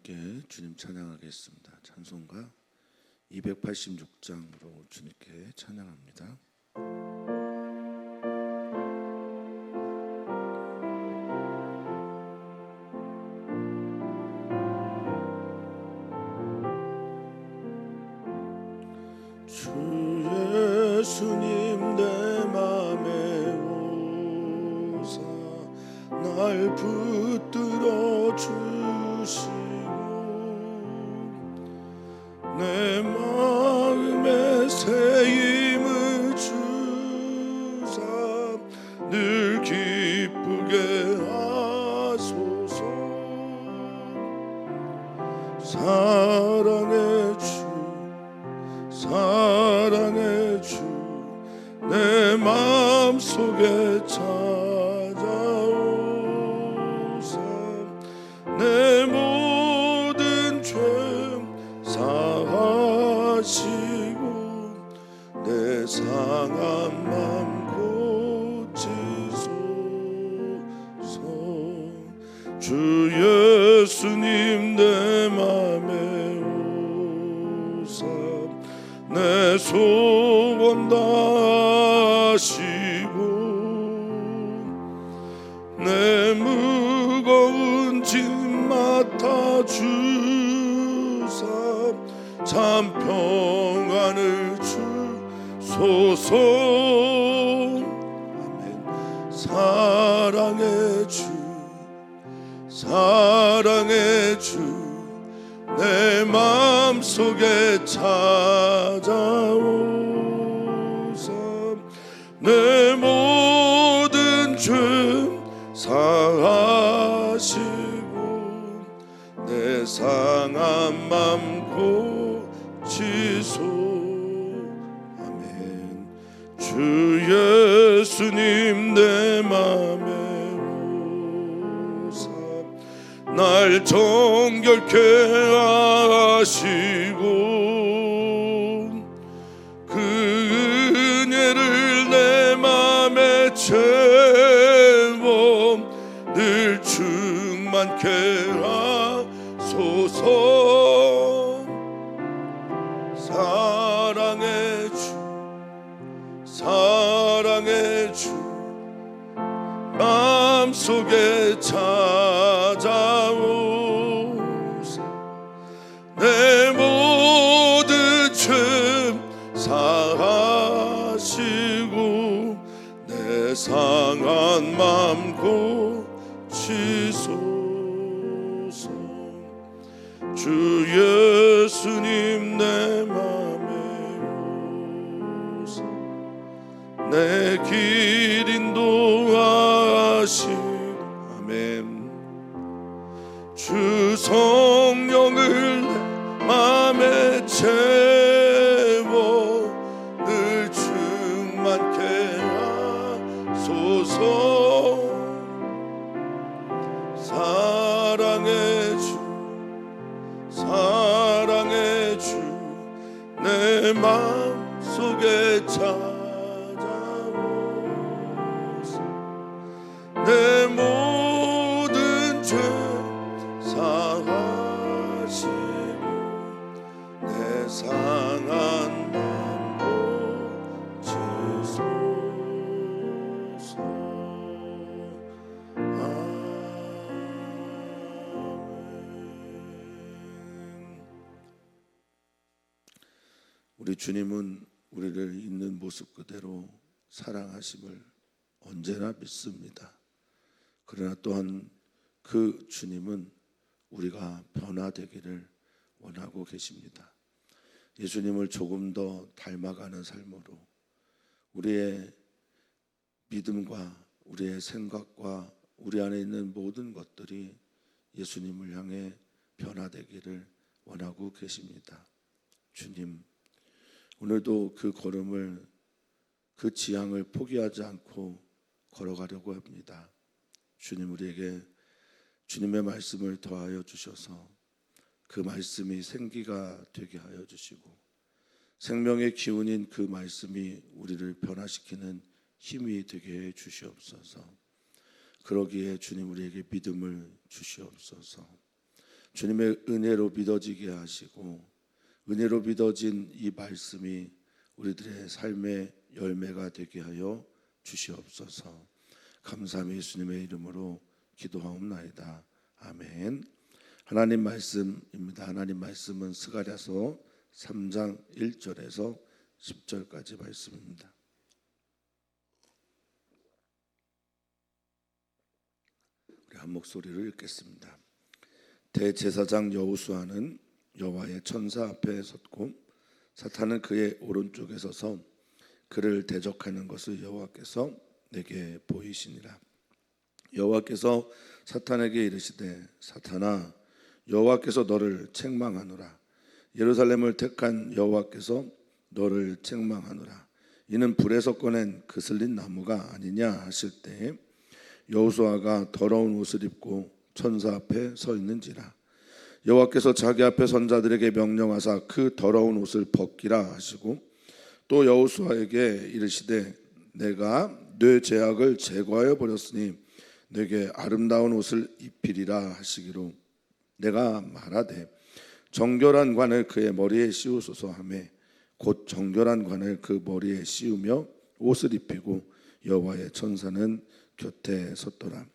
함께 주님 찬양하겠습니다. 찬송가 286장으로 주님께 찬양합니다. 주 예수님 내 맘에 오사 날 붙들어 주시고 내 마음에 새 힘을 주사 늘 기쁘게 하소서. 사랑의 주 내 마음속에 찾아오사 내 모든 죄 사하시고 내 상한 맘 고치소서. 주 예수님 내 맘에 오사 내 소원 다하시고 내 무거운 짐 맡아 주사 참 평안을 주소서. 아멘. 사랑의 주 내 마음속에 찾아오사 내 모든 죄 사하시고 내 상한 맘 고치소. 아멘. 주 예수님 내 맘에 오사 날 정결케 하시고 그 은혜를 내 맘에 채워 늘 충만케 하소서. 사랑의 주 마음속에 찾아오사 내 모든 죄 사하시고 내 상한 맘 고치소서. 주 예수님 내 맘에 오사 내 길 인도하시고 아멘. 주 성령을 내 맘에 채워 늘 충만케 하소서. 사랑의 주 내 마음속에 찾아오사 내 모든 죄 사하시고 내 상한 맘 고치소서. 우리 주님은 우리를 있는 모습 그대로 사랑하심을 언제나 믿습니다. 그러나 또한 그 주님은 우리가 변화되기를 원하고 계십니다. 예수님을 조금 더 닮아가는 삶으로 우리의 믿음과 우리의 생각과 우리 안에 있는 모든 것들이 예수님을 향해 변화되기를 원하고 계십니다. 주님, 오늘도 그 걸음을 그 지향을 포기하지 않고 걸어가려고 합니다. 주님, 우리에게 주님의 말씀을 더하여 주셔서 그 말씀이 생기가 되게 하여 주시고 생명의 기운인 그 말씀이 우리를 변화시키는 힘이 되게 해 주시옵소서. 그러기에 주님 우리에게 믿음을 주시옵소서. 주님의 은혜로 믿어지게 하시고 은혜로 믿어진 이 말씀이 우리들의 삶의 열매가 되게 하여 주시옵소서. 감사함이 예수님의 이름으로 기도하옵나이다. 아멘. 하나님 말씀입니다. 하나님 말씀은 스가랴서 3장 1절에서 10절까지 말씀입니다. 우리 한 목소리로 읽겠습니다. 대제사장 여호수아는 여호와의 천사 앞에 섰고 사탄은 그의 오른쪽에 서서 그를 대적하는 것을 여호와께서 내게 보이시니라. 여호와께서 사탄에게 이르시되 사탄아 여호와께서 너를 책망하노라. 예루살렘을 택한 여호와께서 너를 책망하노라. 이는 불에서 꺼낸 그슬린 나무가 아니냐 하실 때에 여호수아가 더러운 옷을 입고 천사 앞에 서 있는지라. 여호와께서 자기 앞에 선자들에게 명령하사 그 더러운 옷을 벗기라 하시고 또 여호수아에게 이르시되 내가 뇌 제약을 제거하여 버렸으니 내게 아름다운 옷을 입히리라 하시기로 내가 말하되 정결한 관을 그의 머리에 씌우소서 하매 곧 정결한 관을 그 머리에 씌우며 옷을 입히고 여호와의 천사는 곁에 섰더라.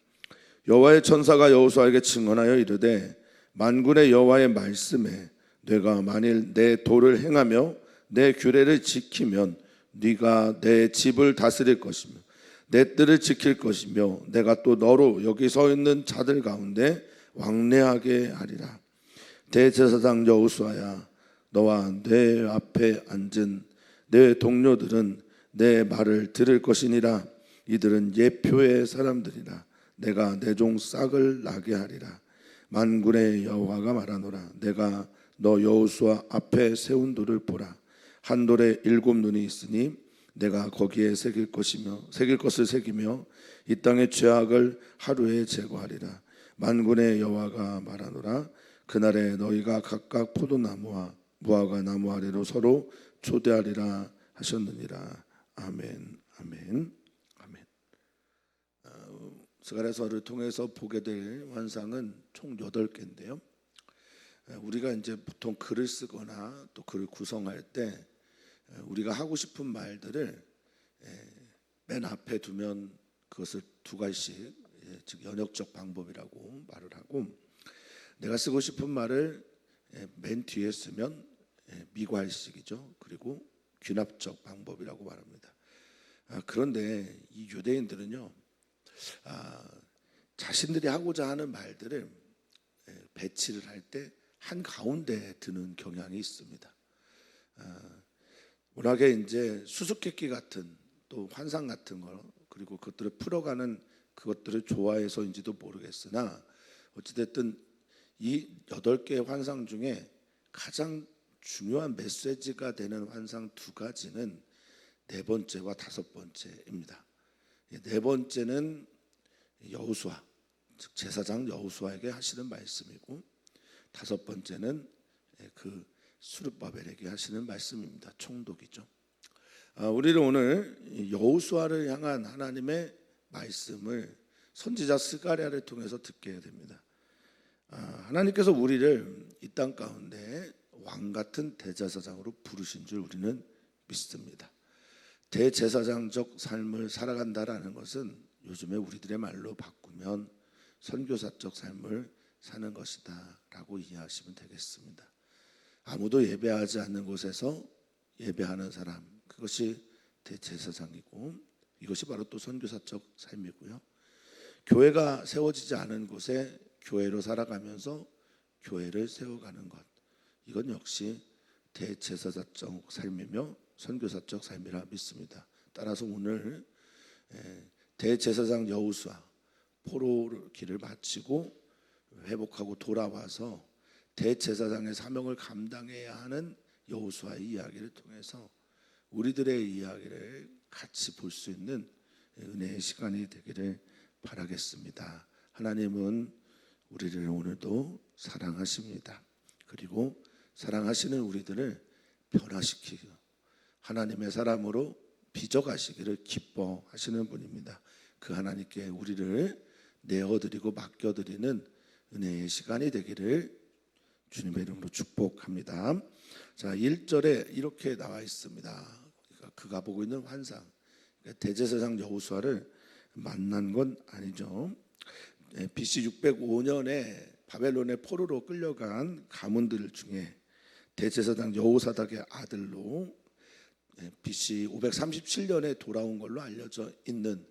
여호와의 천사가 여호수아에게 증언하여 이르되 만군의 여호와의 말씀에 내가 만일 내 도를 행하며 내 규례를 지키면 네가 내 집을 다스릴 것이며 내 뜰을 지킬 것이며 내가 또 너로 여기 서 있는 자들 가운데 왕래하게 하리라. 대제사장 여호수아야 너와 내 앞에 앉은 내 동료들은 내 말을 들을 것이니라. 이들은 예표의 사람들이라. 내가 내 종 싹을 나게 하리라. 만군의 여호와가 말하노라. 내가 너 여호수아 앞에 세운 돌을 보라. 한 돌에 7 눈이 있으니 내가 거기에 새길 것을 새기며 이 땅의 죄악을 하루에 제거하리라. 만군의 여호와가 말하노라. 그날에 너희가 각각 포도나무와 무화과 나무 아래로 서로 초대하리라 하셨느니라. 아멘. 아멘. 아멘. 스가랴서를 통해서 보게 될 환상은 총 8개인데요. 우리가 이제 보통 글을 쓰거나 또 글을 구성할 때 우리가 하고 싶은 말들을 맨 앞에 두면 그것을 2가지씩, 즉 연역적 방법이라고 말을 하고, 내가 쓰고 싶은 말을 맨 뒤에 쓰면 미괄식이죠. 그리고 귀납적 방법이라고 말합니다. 그런데 이 유대인들은요, 자신들이 하고자 하는 말들을 배치를 할 때 한가운데에 드는 경향이 있습니다. 워낙에 이제 수수께끼 같은 또 환상 같은 거, 그리고 그것들을 풀어가는 그것들을 좋아해서인지도 모르겠으나 어찌됐든 이 8개의 환상 중에 가장 중요한 메시지가 되는 환상 2가지는 4번째와 5번째입니다. 4번째는 여호수아, 즉 제사장 여호수아에게 하시는 말씀이고, 5번째는 그 스룹바벨에게 하시는 말씀입니다. 총독이죠. 우리는 오늘 여호수아를 향한 하나님의 말씀을 선지자 스가랴를 통해서 듣게 됩니다. 하나님께서 우리를 이 땅 가운데 왕 같은 대제사장으로 부르신 줄 우리는 믿습니다. 대제사장적 삶을 살아간다라는 것은 요즘에 우리들의 말로 바꾸면 선교사적 삶을 사는 것이다 라고 이해하시면 되겠습니다. 아무도 예배하지 않는 곳에서 예배하는 사람, 그것이 대제사장이고, 이것이 바로 또 선교사적 삶이고요. 교회가 세워지지 않은 곳에 교회로 살아가면서 교회를 세워가는 것, 이건 역시 대제사장적 삶이며 선교사적 삶이라 믿습니다. 따라서 오늘 대제사장 여호수아 포로기를 마치고 회복하고 돌아와서 대제사장의 사명을 감당해야 하는 여호수아의 이야기를 통해서 우리들의 이야기를 같이 볼 수 있는 은혜의 시간이 되기를 바라겠습니다. 하나님은 우리를 오늘도 사랑하십니다. 그리고 사랑하시는 우리들을 변화시키고 하나님의 사람으로 빚어가시기를 기뻐하시는 분입니다. 그 하나님께 우리를 내어드리고 맡겨드리는 은혜의 시간이 되기를 주님의 이름으로 축복합니다. 자, 1절에 이렇게 나와 있습니다. 그가 보고 있는 환상. 대제사장 여호수아를 만난 건 아니죠. BC 605년에 바벨론의 포로로 끌려간 가문들 중에 대제사장 여호사닥의 아들로 BC 537년에 돌아온 걸로 알려져 있는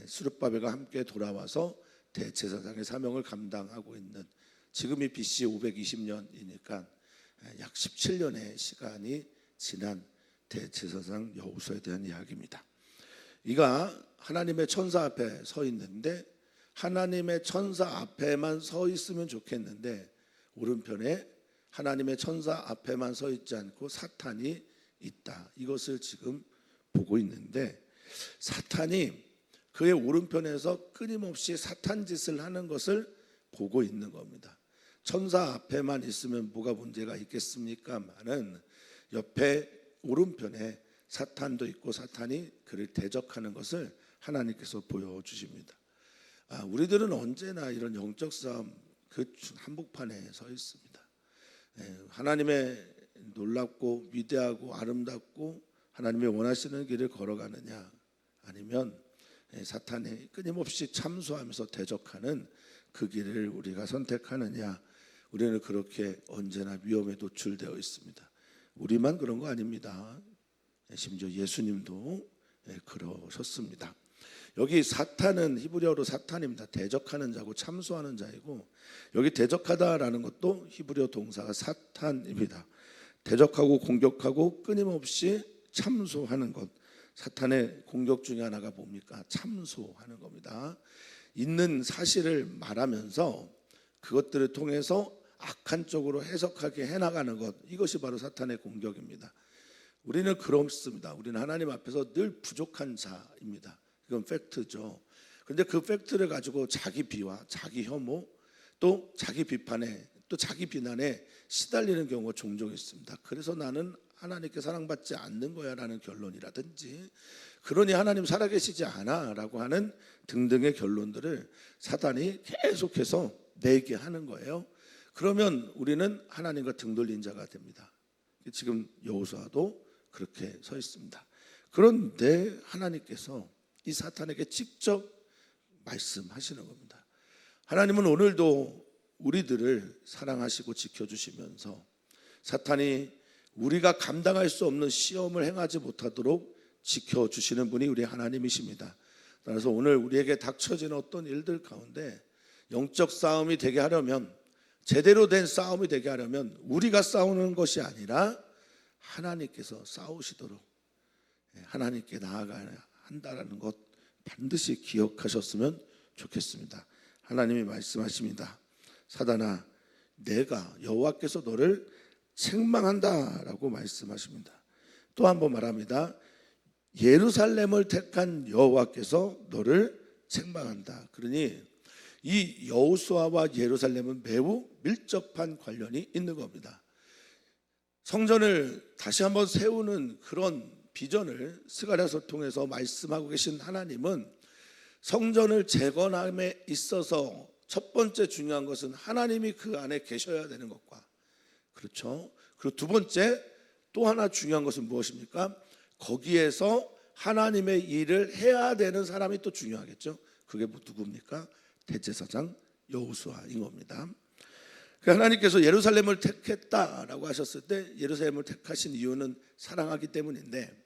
스룹바벨과 함께 돌아와서 대제사장의 사명을 감당하고 있는, 지금이 BC 520년이니까 약 17년의 시간이 지난 대제사장 여호수아에 대한 이야기입니다. 이가 하나님의 천사 앞에 서 있는데, 하나님의 천사 앞에만 서 있으면 좋겠는데 오른편에 하나님의 천사 앞에만 서 있지 않고 사탄이 있다. 이것을 지금 보고 있는데, 사탄이 그의 오른편에서 끊임없이 사탄 짓을 하는 것을 보고 있는 겁니다. 천사 앞에만 있으면 뭐가 문제가 있겠습니까마는 옆에 오른편에 사탄도 있고 사탄이 그를 대적하는 것을 하나님께서 보여주십니다. 우리들은 언제나 이런 영적 싸움 그 한복판에 서 있습니다. 하나님의 놀랍고 위대하고 아름답고 하나님의 원하시는 길을 걸어가느냐, 아니면 사탄이 끊임없이 참수하면서 대적하는 그 길을 우리가 선택하느냐, 우리는 그렇게 언제나 위험에 노출되어 있습니다. 우리만 그런 거 아닙니다. 심지어 예수님도 그러셨습니다. 여기 사탄은 히브리어로 사탄입니다. 대적하는 자고 참수하는 자이고, 여기 대적하다라는 것도 히브리어 동사가 사탄입니다. 대적하고 공격하고 끊임없이 참수하는 것. 사탄의 공격 중에 하나가 뭡니까? 참수하는 겁니다. 있는 사실을 말하면서 그것들을 통해서 악한 쪽으로 해석하게 해나가는 것, 이것이 바로 사탄의 공격입니다. 우리는 그렇습니다. 우리는 하나님 앞에서 늘 부족한 자입니다. 이건 팩트죠. 그런데 그 팩트를 가지고 자기 비와 자기 혐오, 또 자기 비판에, 또 자기 비난에 시달리는 경우가 종종 있습니다. 그래서 나는 하나님께 사랑받지 않는 거야 라는 결론이라든지, 그러니 하나님 살아계시지 않아 라고 하는 등등의 결론들을 사탄이 계속해서 내게 하는 거예요. 그러면 우리는 하나님과 등 돌린 자가 됩니다. 지금 여호수아도 그렇게 서 있습니다. 그런데 하나님께서 이 사탄에게 직접 말씀하시는 겁니다. 하나님은 오늘도 우리들을 사랑하시고 지켜주시면서 사탄이 우리가 감당할 수 없는 시험을 행하지 못하도록 지켜주시는 분이 우리 하나님이십니다. 따라서 오늘 우리에게 닥쳐지는 어떤 일들 가운데 영적 싸움이 되게 하려면, 제대로 된 싸움이 되게 하려면 우리가 싸우는 것이 아니라 하나님께서 싸우시도록 하나님께 나아가야 한다는 것 반드시 기억하셨으면 좋겠습니다. 하나님이 말씀하십니다. 사단아, 내가 여호와께서 너를 책망한다라고 말씀하십니다. 또 한 번 말합니다. 예루살렘을 택한 여호와께서 너를 책망한다. 그러니 이 여호수아와 예루살렘은 매우 밀접한 관련이 있는 겁니다. 성전을 다시 한번 세우는 그런 비전을 스가랴서 통해서 말씀하고 계신 하나님은 성전을 재건함에 있어서 첫 번째 중요한 것은 하나님이 그 안에 계셔야 되는 것과, 그렇죠? 그리고 두 번째 또 하나 중요한 것은 무엇입니까? 거기에서 하나님의 일을 해야 되는 사람이 또 중요하겠죠. 그게 누굽니까? 대제사장 여호수아인 겁니다. 하나님께서 예루살렘을 택했다라고 하셨을 때, 예루살렘을 택하신 이유는 사랑하기 때문인데,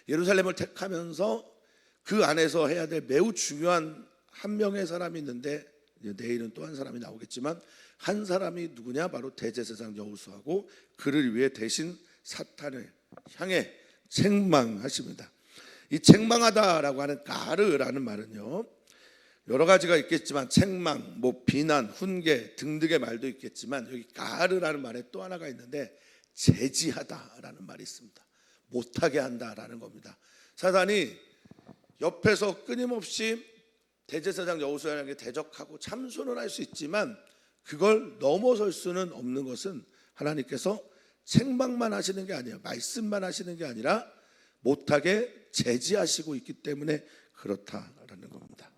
예루살렘을 택하면서 그 안에서 해야 될 매우 중요한 한 명의 사람이 있는데, 내일은 또 한 사람이 나오겠지만, 한 사람이 누구냐? 바로 대제사장 여호수아고, 그를 위해 대신 사탄을 향해 책망하십니다. 이 책망하다라고 하는 까르라는 말은요, 여러 가지가 있겠지만 책망, 비난, 훈계 등등의 말도 있겠지만, 여기 까르라는 말에 또 하나가 있는데 제지하다라는 말이 있습니다. 못하게 한다라는 겁니다. 사단이 옆에서 끊임없이 대제사장 여호수아에게 대적하고 참수는 할 수 있지만 그걸 넘어설 수는 없는 것은 하나님께서 책망만 하시는 게 아니에요. 말씀만 하시는 게 아니라 못하게 제지하시고 있기 때문에 그렇다라는 겁니다.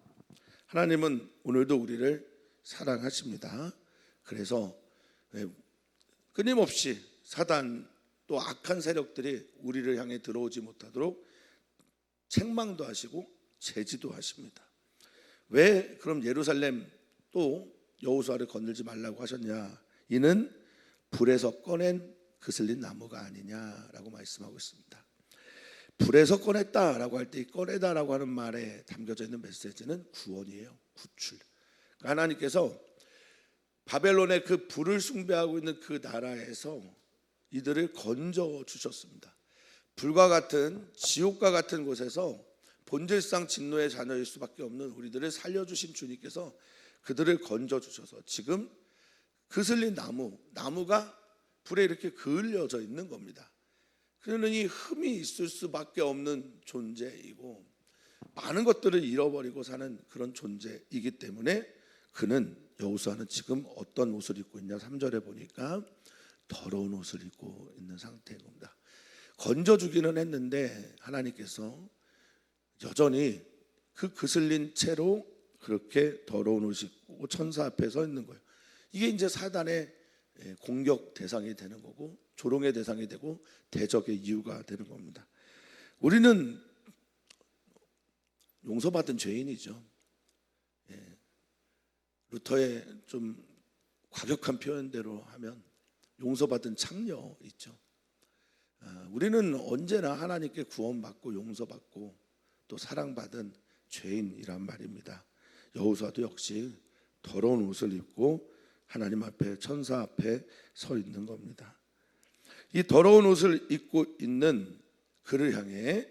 하나님은 오늘도 우리를 사랑하십니다. 그래서 끊임없이 사단 또 악한 세력들이 우리를 향해 들어오지 못하도록 책망도 하시고 제지도 하십니다. 왜 그럼 예루살렘 또 여호수아를 건들지 말라고 하셨냐? 이는 불에서 꺼낸 그슬린 나무가 아니냐라고 말씀하고 있습니다. 불에서 꺼냈다라고 할 때 이 꺼내다라고 하는 말에 담겨져 있는 메시지는 구원이에요. 구출. 그러니까 하나님께서 바벨론의 그 불을 숭배하고 있는 그 나라에서 이들을 건져 주셨습니다. 불과 같은 지옥과 같은 곳에서 본질상 진노의 자녀일 수밖에 없는 우리들을 살려주신 주님께서 그들을 건져 주셔서 지금 그슬린 나무가 불에 이렇게 그을려져 있는 겁니다. 그러니 흠이 있을 수밖에 없는 존재이고 많은 것들을 잃어버리고 사는 그런 존재이기 때문에 그는 여호수아는 지금 어떤 옷을 입고 있냐? 3절에 보니까 더러운 옷을 입고 있는 상태인 겁니다. 건져주기는 했는데 하나님께서 여전히 그 그슬린 채로 그렇게 더러운 옷을 입고 천사 앞에 서 있는 거예요. 이게 이제 사단의 공격 대상이 되는 거고 조롱의 대상이 되고 대적의 이유가 되는 겁니다. 우리는 용서받은 죄인이죠. 루터의 좀 과격한 표현대로 하면 용서받은 창녀 있죠. 우리는 언제나 하나님께 구원받고 용서받고 또 사랑받은 죄인이란 말입니다. 여호수아도 역시 더러운 옷을 입고 하나님 앞에 천사 앞에 서 있는 겁니다. 이 더러운 옷을 입고 있는 그를 향해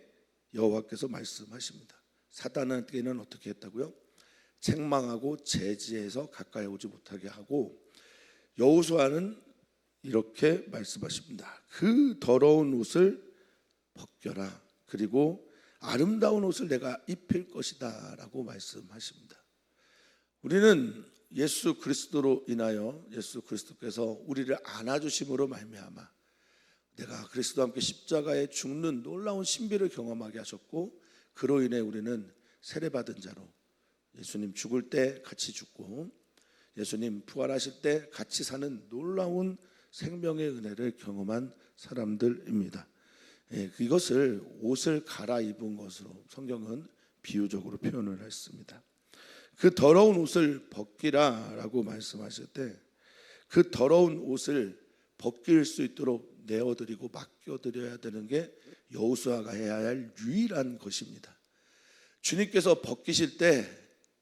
여호와께서 말씀하십니다. 사단에게는 어떻게 했다고요? 책망하고 제지해서 가까이 오지 못하게 하고 여호수아는 이렇게 말씀하십니다. 그 더러운 옷을 벗겨라. 그리고 아름다운 옷을 내가 입힐 것이다 라고 말씀하십니다. 우리는 예수 그리스도로 인하여 예수 그리스도께서 우리를 안아주심으로 말미암아 내가 그리스도와 함께 십자가에 죽는 놀라운 신비를 경험하게 하셨고 그로 인해 우리는 세례받은 자로 예수님 죽을 때 같이 죽고 예수님 부활하실 때 같이 사는 놀라운 생명의 은혜를 경험한 사람들입니다. 이것을 옷을 갈아입은 것으로 성경은 비유적으로 표현을 했습니다. 그 더러운 옷을 벗기라라고 말씀하실 때 그 더러운 옷을 벗길 수 있도록 내어드리고 맡겨드려야 되는 게 여호수아가 해야 할 유일한 것입니다. 주님께서 벗기실 때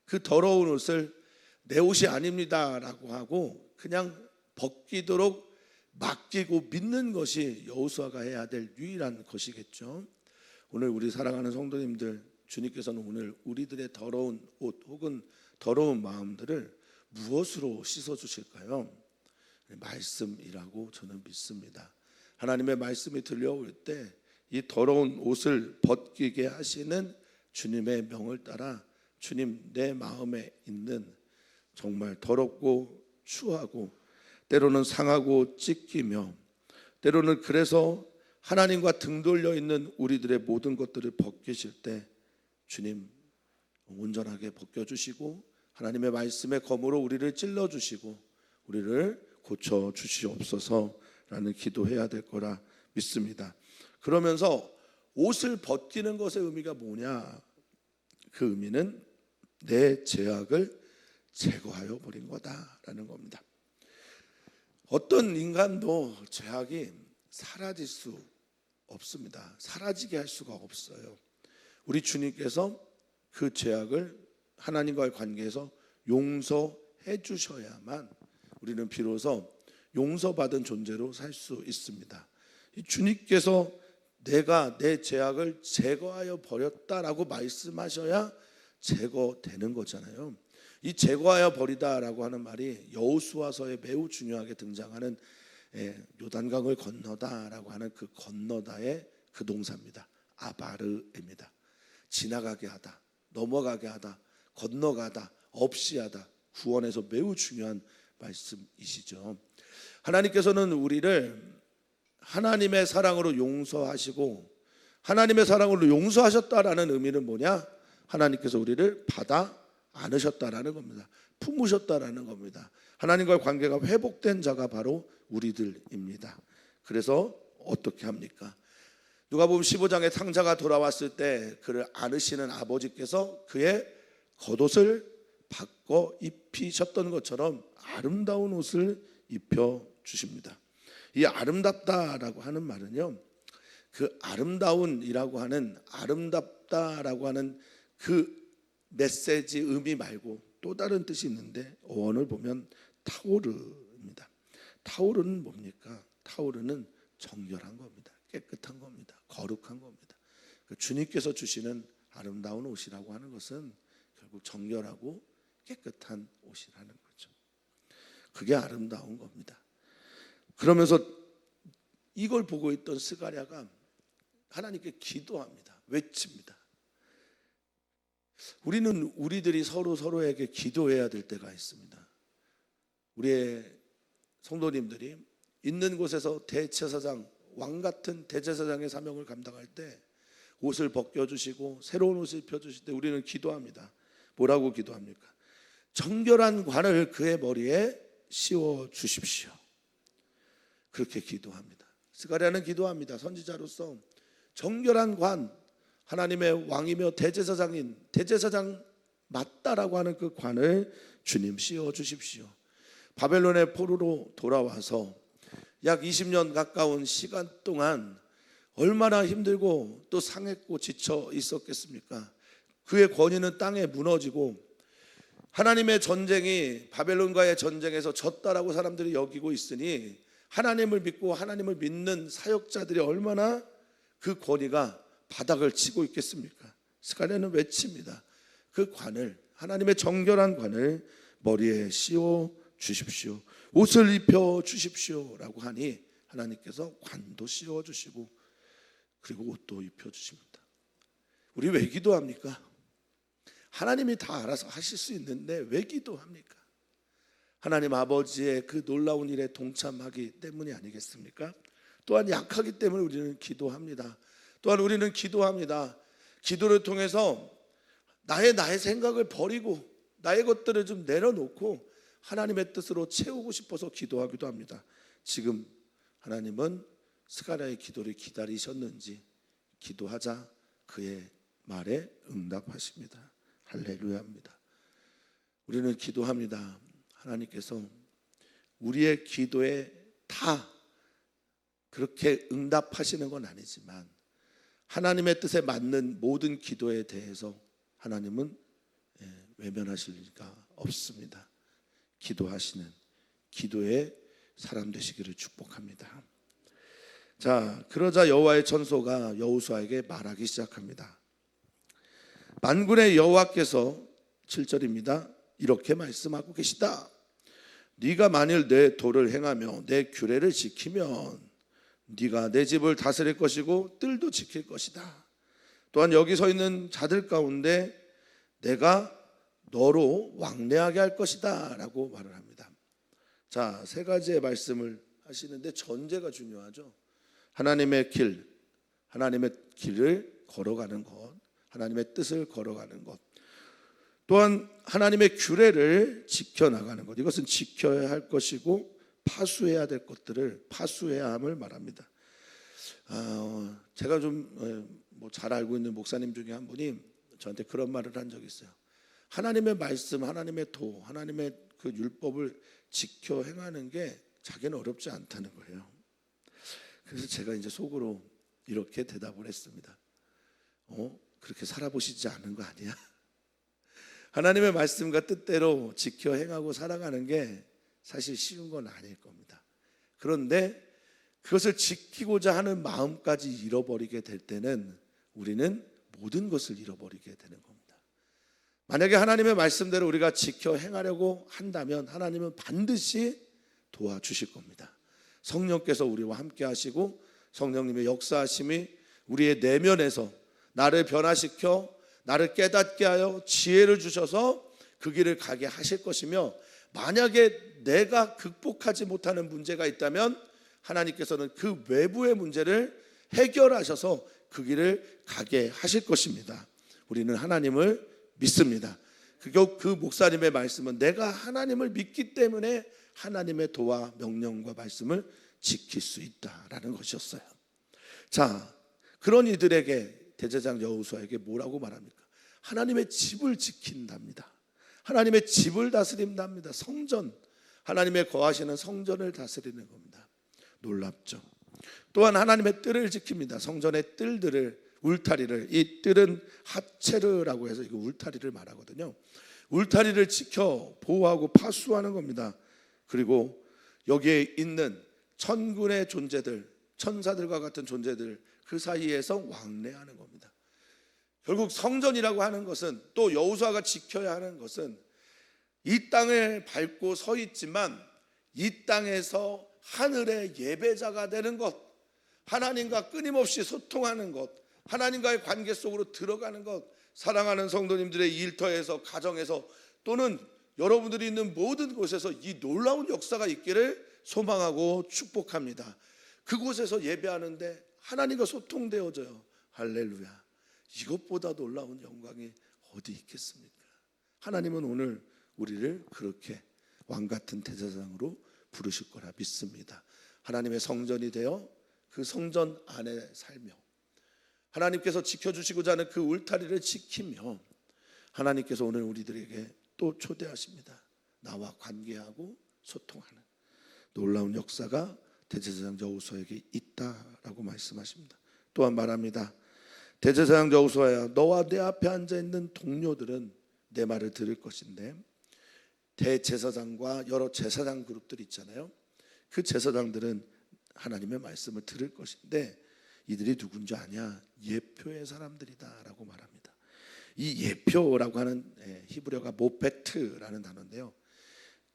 그 더러운 옷을 내 옷이 아닙니다라고 하고 그냥 벗기도록 맡기고 믿는 것이 여호수아가 해야 될 유일한 것이겠죠. 오늘 우리 사랑하는 성도님들, 주님께서는 오늘 우리들의 더러운 옷 혹은 더러운 마음들을 무엇으로 씻어주실까요? 말씀이라고 저는 믿습니다. 하나님의 말씀이 들려올 때 이 더러운 옷을 벗기게 하시는 주님의 명을 따라 주님 내 마음에 있는 정말 더럽고 추하고 때로는 상하고 찢기며 때로는 그래서 하나님과 등 돌려 있는 우리들의 모든 것들을 벗기실 때 주님 온전하게 벗겨주시고 하나님의 말씀의 검으로 우리를 찔러주시고 우리를 고쳐주시옵소서라는 기도해야 될 거라 믿습니다. 그러면서 옷을 벗기는 것의 의미가 뭐냐? 그 의미는 내 죄악을 제거하여 버린 거다라는 겁니다. 어떤 인간도 죄악이 사라질 수 없습니다. 사라지게 할 수가 없어요. 우리 주님께서 그 죄악을 하나님과의 관계에서 용서해 주셔야만 우리는 비로소 용서받은 존재로 살 수 있습니다. 주님께서 내가 내 죄악을 제거하여 버렸다라고 말씀하셔야 제거되는 거잖아요. 이 제거하여 버리다라고 하는 말이 여호수아서에 매우 중요하게 등장하는 요단강을 건너다라고 하는 그 건너다의 그 동사입니다. 아바르입니다. 지나가게 하다, 넘어가게 하다, 건너가다, 없이 하다, 구원에서 매우 중요한 말씀이시죠. 하나님께서는 우리를 하나님의 사랑으로 용서하시고 하나님의 사랑으로 용서하셨다라는 의미는 뭐냐? 하나님께서 우리를 받아 안으셨다라는 겁니다. 품으셨다라는 겁니다. 하나님과의 관계가 회복된 자가 바로 우리들입니다. 그래서 어떻게 합니까? 누가복음 15장에 탕자가 돌아왔을 때 그를 안으시는 아버지께서 그의 겉옷을 바꿔 입히셨던 것처럼 아름다운 옷을 입혀 주십니다. 이 아름답다라고 하는 말은요, 그 아름다운이라고 하는 아름답다라고 하는 그 메시지 의미 말고 또 다른 뜻이 있는데 어원을 보면 타오르입니다. 타오르는 뭡니까? 타오르는 정결한 겁니다. 깨끗한 겁니다. 거룩한 겁니다. 주님께서 주시는 아름다운 옷이라고 하는 것은 결국 정결하고 깨끗한 옷이라는 거죠. 그게 아름다운 겁니다. 그러면서 이걸 보고 있던 스가랴가 하나님께 기도합니다. 외칩니다. 우리들이 서로에게 기도해야 될 때가 있습니다. 우리의 성도님들이 있는 곳에서 대제사장, 왕 같은 대제사장의 사명을 감당할 때 옷을 벗겨주시고 새로운 옷을 입혀주실 때 우리는 기도합니다. 뭐라고 기도합니까? 정결한 관을 그의 머리에 씌워 주십시오. 그렇게 기도합니다. 스가랴는 기도합니다. 선지자로서 정결한 관, 하나님의 왕이며 대제사장인 대제사장 맞다라고 하는 그 관을 주님 씌워 주십시오. 바벨론의 포로로 돌아와서 약 20년 가까운 시간 동안 얼마나 힘들고 또 상했고 지쳐 있었겠습니까? 그의 권위는 땅에 무너지고 하나님의 전쟁이 바벨론과의 전쟁에서 졌다라고 사람들이 여기고 있으니 하나님을 믿고 하나님을 믿는 사역자들이 얼마나 그 권위가 바닥을 치고 있겠습니까? 스가랴는 외칩니다. 그 관을, 하나님의 정결한 관을 머리에 씌워 주십시오. 옷을 입혀 주십시오라고 하니 하나님께서 관도 씌워 주시고 그리고 옷도 입혀 주십니다. 우리 왜 기도합니까? 하나님이 다 알아서 하실 수 있는데 왜 기도합니까? 하나님 아버지의 그 놀라운 일에 동참하기 때문이 아니겠습니까? 또한 약하기 때문에 우리는 기도합니다. 또한 우리는 기도합니다. 기도를 통해서 나의 생각을 버리고 나의 것들을 좀 내려놓고 하나님의 뜻으로 채우고 싶어서 기도하기도 합니다. 지금 하나님은 스가랴의 기도를 기다리셨는지 기도하자 그의 말에 응답하십니다. 할렐루야입니다. 우리는 기도합니다. 하나님께서 우리의 기도에 다 그렇게 응답하시는 건 아니지만 하나님의 뜻에 맞는 모든 기도에 대해서 하나님은 외면하실 리가 없습니다. 기도하시는 기도의 사람 되시기를 축복합니다. 자, 그러자 여호와의 천소가 여호수아에게 말하기 시작합니다. 만군의 여호와께서 7절입니다. 이렇게 말씀하고 계시다. 네가 만일 내 도를 행하며 내 규례를 지키면 네가 내 집을 다스릴 것이고 뜰도 지킬 것이다. 또한 여기 서 있는 자들 가운데 내가 너로 왕래하게 할 것이다 라고 말을 합니다. 자, 세 가지의 말씀을 하시는데 전제가 중요하죠. 하나님의 길을 걸어가는 것, 하나님의 뜻을 걸어가는 것, 또한 하나님의 규례를 지켜나가는 것. 이것은 지켜야 할 것이고 파수해야 될 것들을 파수해야 함을 말합니다. 제가 좀 잘 알고 있는 목사님 중에 한 분이 저한테 그런 말을 한 적이 있어요. 하나님의 말씀, 하나님의 도, 하나님의 그 율법을 지켜 행하는 게 자기는 어렵지 않다는 거예요. 그래서 제가 이제 속으로 이렇게 대답을 했습니다. 그렇게 살아보시지 않은 거 아니야? 하나님의 말씀과 뜻대로 지켜 행하고 살아가는 게 사실 쉬운 건 아닐 겁니다. 그런데 그것을 지키고자 하는 마음까지 잃어버리게 될 때는 우리는 모든 것을 잃어버리게 되는 겁니다. 만약에 하나님의 말씀대로 우리가 지켜 행하려고 한다면 하나님은 반드시 도와주실 겁니다. 성령께서 우리와 함께 하시고 성령님의 역사하심이 우리의 내면에서 나를 변화시켜 나를 깨닫게 하여 지혜를 주셔서 그 길을 가게 하실 것이며, 만약에 내가 극복하지 못하는 문제가 있다면 하나님께서는 그 외부의 문제를 해결하셔서 그 길을 가게 하실 것입니다. 우리는 하나님을 믿습니다. 그 목사님의 말씀은 내가 하나님을 믿기 때문에 하나님의 도와 명령과 말씀을 지킬 수 있다라는 것이었어요. 자, 그런 이들에게 대제사장 여호수아에게 뭐라고 말합니까? 하나님의 집을 지킨답니다. 하나님의 집을 다스린답니다. 성전, 하나님의 거하시는 성전을 다스리는 겁니다. 놀랍죠. 또한 하나님의 뜰을 지킵니다. 성전의 뜰들을, 울타리를, 이 뜰은 하체르라고 해서 이거 울타리를 말하거든요. 울타리를 지켜 보호하고 파수하는 겁니다. 그리고 여기에 있는 천군의 존재들, 천사들과 같은 존재들, 그 사이에서 왕래하는 겁니다. 결국 성전이라고 하는 것은, 또 여호수아가 지켜야 하는 것은, 이 땅을 밟고 서 있지만 이 땅에서 하늘의 예배자가 되는 것, 하나님과 끊임없이 소통하는 것, 하나님과의 관계 속으로 들어가는 것, 사랑하는 성도님들의 일터에서, 가정에서, 또는 여러분들이 있는 모든 곳에서 이 놀라운 역사가 있기를 소망하고 축복합니다. 그곳에서 예배하는데 하나님과 소통되어져요. 할렐루야. 이것보다 놀라운 영광이 어디 있겠습니까? 하나님은 오늘 우리를 그렇게 왕같은 대제사장으로 부르실 거라 믿습니다. 하나님의 성전이 되어 그 성전 안에 살며, 하나님께서 지켜주시고자 하는 그 울타리를 지키며, 하나님께서 오늘 우리들에게 또 초대하십니다. 나와 관계하고 소통하는 놀라운 역사가 대제사장 여호수아에게 있다라고 말씀하십니다. 또한 말합니다. 대제사장 여호수아야, 너와 내 앞에 앉아있는 동료들은 내 말을 들을 것인데, 대제사장과 여러 제사장 그룹들 있잖아요. 그 제사장들은 하나님의 말씀을 들을 것인데 이들이 누군지 아냐? 예표의 사람들이다 라고 말합니다. 이 예표라고 하는 히브리어가 모페트라는 단어인데요,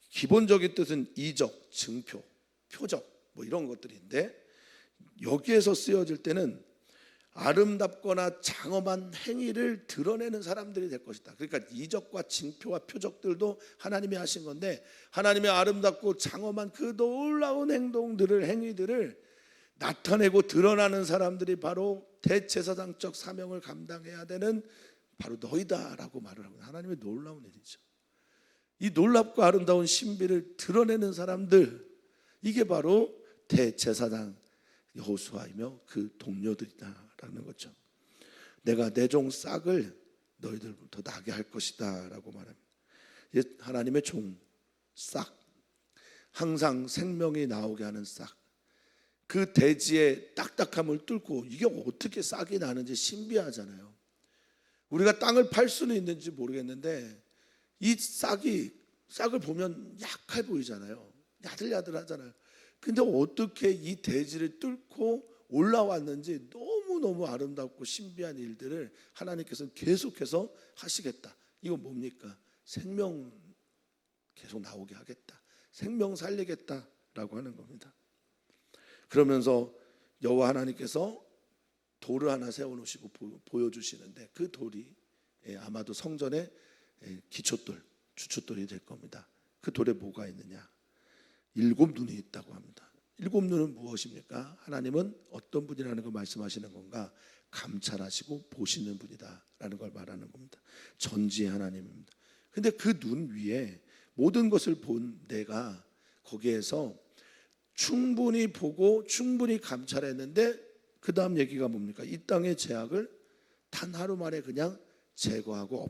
기본적인 뜻은 이적, 증표, 표적 뭐 이런 것들인데, 여기에서 쓰여질 때는 아름답거나 장엄한 행위를 드러내는 사람들이 될 것이다. 그러니까 이적과 징표와 표적들도 하나님이 하신 건데, 하나님의 아름답고 장엄한 그 놀라운 행동들을, 행위들을 나타내고 드러나는 사람들이 바로 대제사장적 사명을 감당해야 되는 바로 너희다라고 말을 하고, 하나님의 놀라운 일이죠. 이 놀랍고 아름다운 신비를 드러내는 사람들, 이게 바로 대제사장 여호수아이며 그 동료들이다라는 거죠. 내가 내 종 싹을 너희들부터 나게 할 것이다 라고 말합니다. 하나님의 종 싹, 항상 생명이 나오게 하는 싹, 그 대지의 딱딱함을 뚫고, 이게 어떻게 싹이 나는지 신비하잖아요. 우리가 땅을 팔 수는 있는지 모르겠는데 이 싹을 보면 약해 보이잖아요. 야들야들하잖아요. 근데 어떻게 이 대지를 뚫고 올라왔는지 너무너무 아름답고 신비한 일들을 하나님께서는 계속해서 하시겠다. 이거 뭡니까? 생명 계속 나오게 하겠다, 생명 살리겠다라고 하는 겁니다. 그러면서 여호와 하나님께서 돌을 하나 세워놓으시고 보여주시는데, 그 돌이 아마도 성전의 기초돌, 주춧돌이 될 겁니다. 그 돌에 뭐가 있느냐? 7 눈이 있다고 합니다. 7 눈은 무엇입니까? 하나님은 어떤 분이라는 걸 말씀하시는 건가? 감찰하시고 보시는 분이다라는 걸 말하는 겁니다. 전지의 하나님입니다. 근데 그 눈 위에 모든 것을 본 내가 거기에서 충분히 보고 충분히 감찰했는데, 그 다음 얘기가 뭡니까? 이 땅의 죄악을 단 하루 만에 그냥 제거하고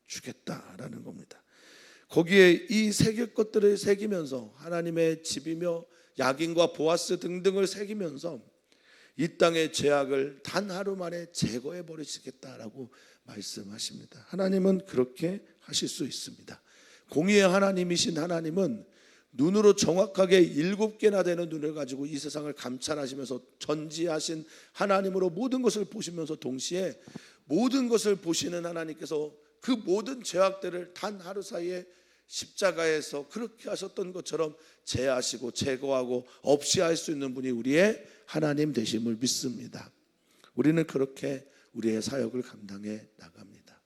없애주겠다라는 겁니다. 거기에 이 새길 것들을 새기면서, 하나님의 집이며 야긴과 보아스 등등을 새기면서 이 땅의 죄악을 단 하루 만에 제거해 버리시겠다라고 말씀하십니다. 하나님은 그렇게 하실 수 있습니다. 공의의 하나님이신 하나님은 눈으로 정확하게 7개나 되는 눈을 가지고 이 세상을 감찰하시면서 전지하신 하나님으로 모든 것을 보시면서, 동시에 모든 것을 보시는 하나님께서 그 모든 죄악들을 단 하루 사이에 십자가에서 그렇게 하셨던 것처럼 제하시고 제거하고 없이 할 수 있는 분이 우리의 하나님 되심을 믿습니다. 우리는 그렇게 우리의 사역을 감당해 나갑니다.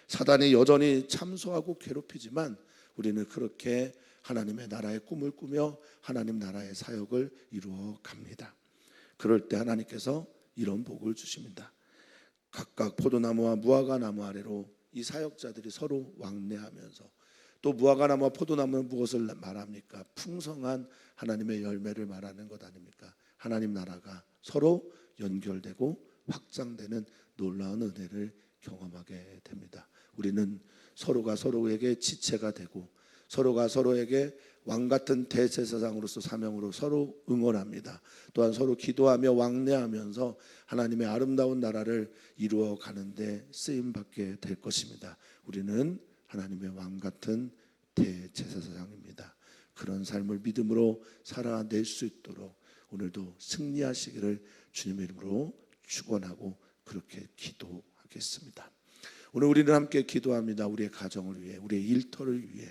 사단이 여전히 참소하고 괴롭히지만 우리는 그렇게 하나님의 나라의 꿈을 꾸며 하나님 나라의 사역을 이루어 갑니다. 그럴 때 하나님께서 이런 복을 주십니다. 각각 포도나무와 무화과 나무 아래로 이 사역자들이 서로 왕래하면서, 또 무화과나무와 포도나무는 무엇을 말합니까? 풍성한 하나님의 열매를 말하는 것 아닙니까? 하나님 나라가 서로 연결되고 확장되는 놀라운 은혜를 경험하게 됩니다. 우리는 서로가 서로에게 지체가 되고 서로가 서로에게 왕같은 대제사장으로서 사명으로 서로 응원합니다. 또한 서로 기도하며 왕래하면서 하나님의 아름다운 나라를 이루어 가는데 쓰임받게 될 것입니다. 우리는 하나님의 왕같은 대제사장입니다. 그런 삶을 믿음으로 살아낼 수 있도록 오늘도 승리하시기를 주님의 이름으로 축원하고 그렇게 기도하겠습니다. 오늘 우리는 함께 기도합니다. 우리의 가정을 위해, 우리의 일터를 위해,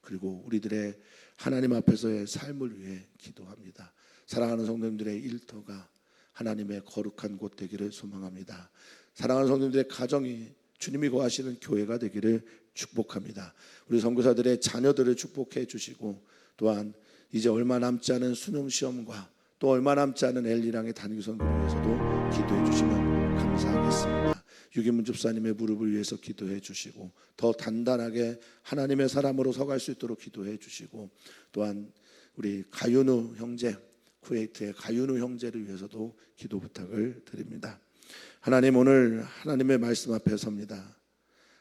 그리고 우리들의 하나님 앞에서의 삶을 위해 기도합니다. 사랑하는 성도님들의 일터가 하나님의 거룩한 곳 되기를 소망합니다. 사랑하는 성도님들의 가정이 주님이 거하시는 교회가 되기를 축복합니다. 우리 선교사들의 자녀들을 축복해 주시고, 또한 이제 얼마 남지 않은 수능 시험과 또 얼마 남지 않은 엘리랑의 단기 선교를 위해서도 기도해 주시면 감사하겠습니다. 유기문 집사님의 무릎을 위해서 기도해 주시고, 더 단단하게 하나님의 사람으로 서갈 수 있도록 기도해 주시고, 또한 우리 가윤우 형제, 쿠웨이트의 가윤우 형제를 위해서도 기도 부탁을 드립니다. 하나님, 오늘 하나님의 말씀 앞에 섭니다.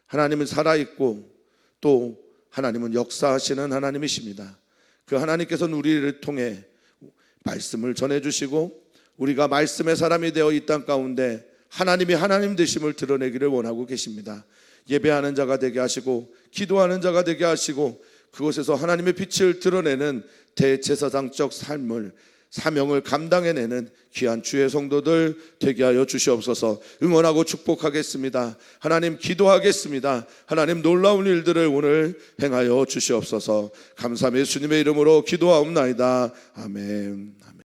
하나님은 살아있고 또 하나님은 역사하시는 하나님이십니다. 그 하나님께서는 우리를 통해 말씀을 전해주시고 우리가 말씀의 사람이 되어 이 땅 가운데 하나님이 하나님 되심을 드러내기를 원하고 계십니다. 예배하는 자가 되게 하시고 기도하는 자가 되게 하시고 그곳에서 하나님의 빛을 드러내는 대제사장적 삶을, 사명을 감당해내는 귀한 주의 성도들 되게 하여 주시옵소서. 응원하고 축복하겠습니다. 하나님, 기도하겠습니다. 하나님, 놀라운 일들을 오늘 행하여 주시옵소서. 감사하며 예수님의 이름으로 기도하옵나이다. 아멘.